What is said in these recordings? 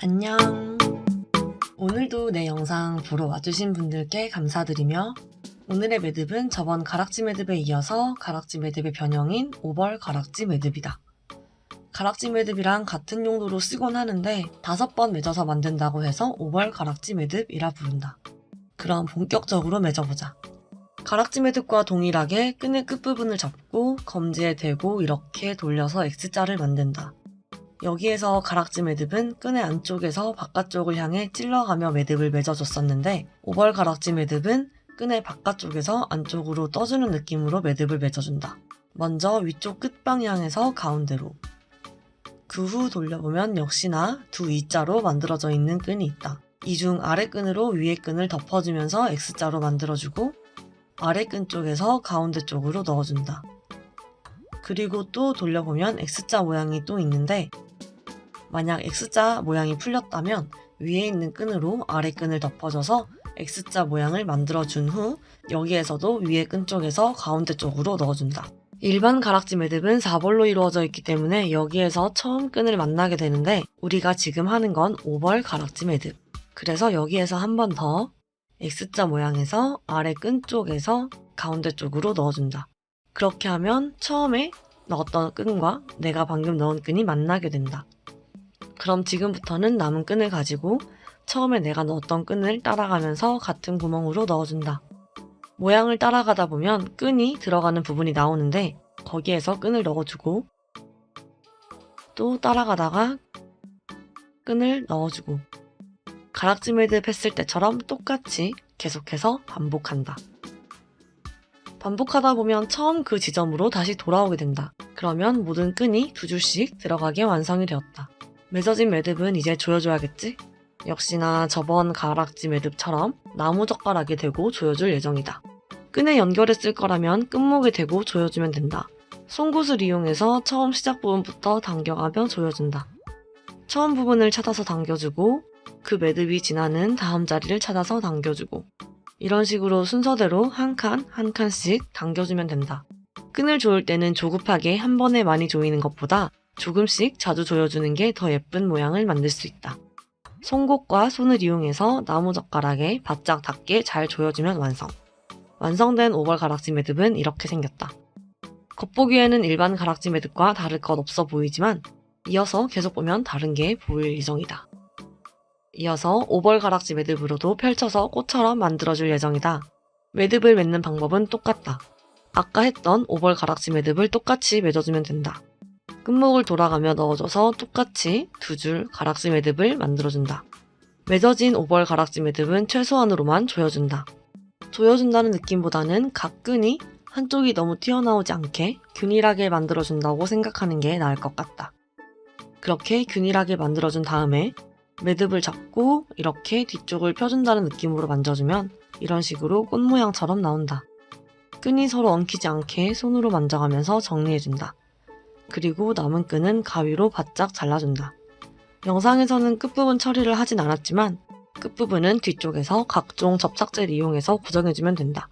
안녕. 오늘도 내 영상 보러 와주신 분들께 감사드리며 오늘의 매듭은 저번 가락지 매듭에 이어서 가락지 매듭의 변형인 오벌 가락지 매듭이다. 가락지 매듭이랑 같은 용도로 쓰곤 하는데 5번 맺어서 만든다고 해서 오벌 가락지 매듭이라 부른다. 그럼 본격적으로 맺어보자. 가락지 매듭과 동일하게 끈의 끝부분을 잡고 검지에 대고 이렇게 돌려서 X자를 만든다. 여기에서 가락지 매듭은 끈의 안쪽에서 바깥쪽을 향해 찔러가며 매듭을 맺어줬었는데 오벌 가락지 매듭은 끈의 바깥쪽에서 안쪽으로 떠주는 느낌으로 매듭을 맺어준다. 먼저 위쪽 끝방향에서 가운데로, 그 후 돌려보면 역시나 두 E자로 만들어져 있는 끈이 있다. 이 중 아래 끈으로 위에 끈을 덮어주면서 X자로 만들어주고 아래 끈 쪽에서 가운데 쪽으로 넣어준다. 그리고 또 돌려보면 X자 모양이 또 있는데 만약 X자 모양이 풀렸다면 위에 있는 끈으로 아래 끈을 덮어줘서 X자 모양을 만들어준 후 여기에서도 위에 끈 쪽에서 가운데 쪽으로 넣어준다. 일반 가락지 매듭은 4벌로 이루어져 있기 때문에 여기에서 처음 끈을 만나게 되는데 우리가 지금 하는 건 오벌 가락지 매듭. 그래서 여기에서 한 번 더 X자 모양에서 아래 끈 쪽에서 가운데 쪽으로 넣어준다. 그렇게 하면 처음에 넣었던 끈과 내가 방금 넣은 끈이 만나게 된다. 그럼 지금부터는 남은 끈을 가지고 처음에 내가 넣었던 끈을 따라가면서 같은 구멍으로 넣어준다. 모양을 따라가다 보면 끈이 들어가는 부분이 나오는데 거기에서 끈을 넣어주고 또 따라가다가 끈을 넣어주고 가락지 매듭 했을 때처럼 똑같이 계속해서 반복한다. 반복하다 보면 처음 그 지점으로 다시 돌아오게 된다. 그러면 모든 끈이 2줄씩 들어가게 완성이 되었다. 맺어진 매듭은 이제 조여줘야겠지? 역시나 저번 가락지 매듭처럼 나무젓가락에 대고 조여줄 예정이다. 끈에 연결했을 거라면 끝목에 대고 조여주면 된다. 송곳을 이용해서 처음 시작 부분부터 당겨가며 조여준다. 처음 부분을 찾아서 당겨주고 그 매듭이 지나는 다음 자리를 찾아서 당겨주고 이런 식으로 순서대로 한 칸 한 칸씩 당겨주면 된다. 끈을 조일 때는 조급하게 한 번에 많이 조이는 것보다 조금씩 자주 조여주는 게 더 예쁜 모양을 만들 수 있다. 송곳과 손을 이용해서 나무젓가락에 바짝 닿게 잘 조여주면 완성. 완성된 오벌 가락지 매듭은 이렇게 생겼다. 겉보기에는 일반 가락지 매듭과 다를 것 없어 보이지만 이어서 계속 보면 다른 게 보일 예정이다. 이어서 오벌 가락지 매듭으로도 펼쳐서 꽃처럼 만들어줄 예정이다. 매듭을 맺는 방법은 똑같다. 아까 했던 오벌 가락지 매듭을 똑같이 맺어주면 된다. 끝목을 돌아가며 넣어줘서 똑같이 2줄 가락지 매듭을 만들어준다. 맺어진 오벌 가락지 매듭은 최소한으로만 조여준다. 조여준다는 느낌보다는 각 끈이 한쪽이 너무 튀어나오지 않게 균일하게 만들어준다고 생각하는 게 나을 것 같다. 그렇게 균일하게 만들어준 다음에 매듭을 잡고 이렇게 뒤쪽을 펴준다는 느낌으로 만져주면 이런 식으로 꽃 모양처럼 나온다. 끈이 서로 엉키지 않게 손으로 만져가면서 정리해준다. 그리고 남은 끈은 가위로 바짝 잘라준다. 영상에서는 끝부분 처리를 하진 않았지만 끝부분은 뒤쪽에서 각종 접착제를 이용해서 고정해주면 된다.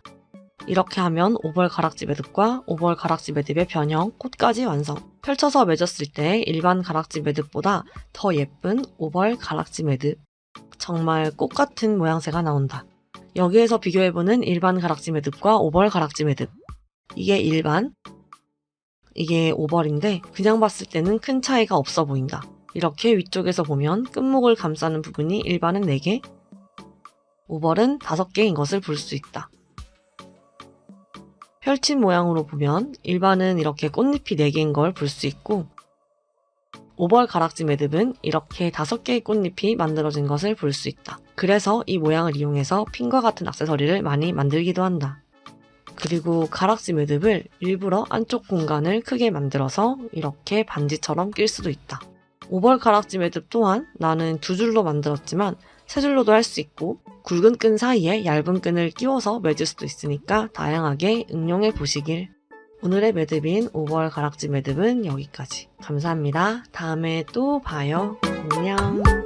이렇게 하면 오벌 가락지 매듭과 오벌 가락지 매듭의 변형, 꽃까지 완성. 펼쳐서 맺었을 때 일반 가락지 매듭보다 더 예쁜 오벌 가락지 매듭. 정말 꽃 같은 모양새가 나온다. 여기에서 비교해보는 일반 가락지 매듭과 오벌 가락지 매듭. 이게 일반, 이게 오벌인데 그냥 봤을 때는 큰 차이가 없어 보인다. 이렇게 위쪽에서 보면 끝목을 감싸는 부분이 일반은 4개, 오벌은 5개인 것을 볼 수 있다. 펼친 모양으로 보면 일반은 이렇게 꽃잎이 4개인 걸 볼 수 있고 오벌 가락지 매듭은 이렇게 5개의 꽃잎이 만들어진 것을 볼 수 있다. 그래서 이 모양을 이용해서 핀과 같은 액세서리를 많이 만들기도 한다. 그리고 가락지 매듭을 일부러 안쪽 공간을 크게 만들어서 이렇게 반지처럼 낄 수도 있다. 오벌 가락지 매듭 또한 나는 2줄로 만들었지만 3줄로도 할 수 있고 굵은 끈 사이에 얇은 끈을 끼워서 맺을 수도 있으니까 다양하게 응용해 보시길. 오늘의 매듭인 오벌 가락지 매듭은 여기까지. 감사합니다. 다음에 또 봐요. 안녕.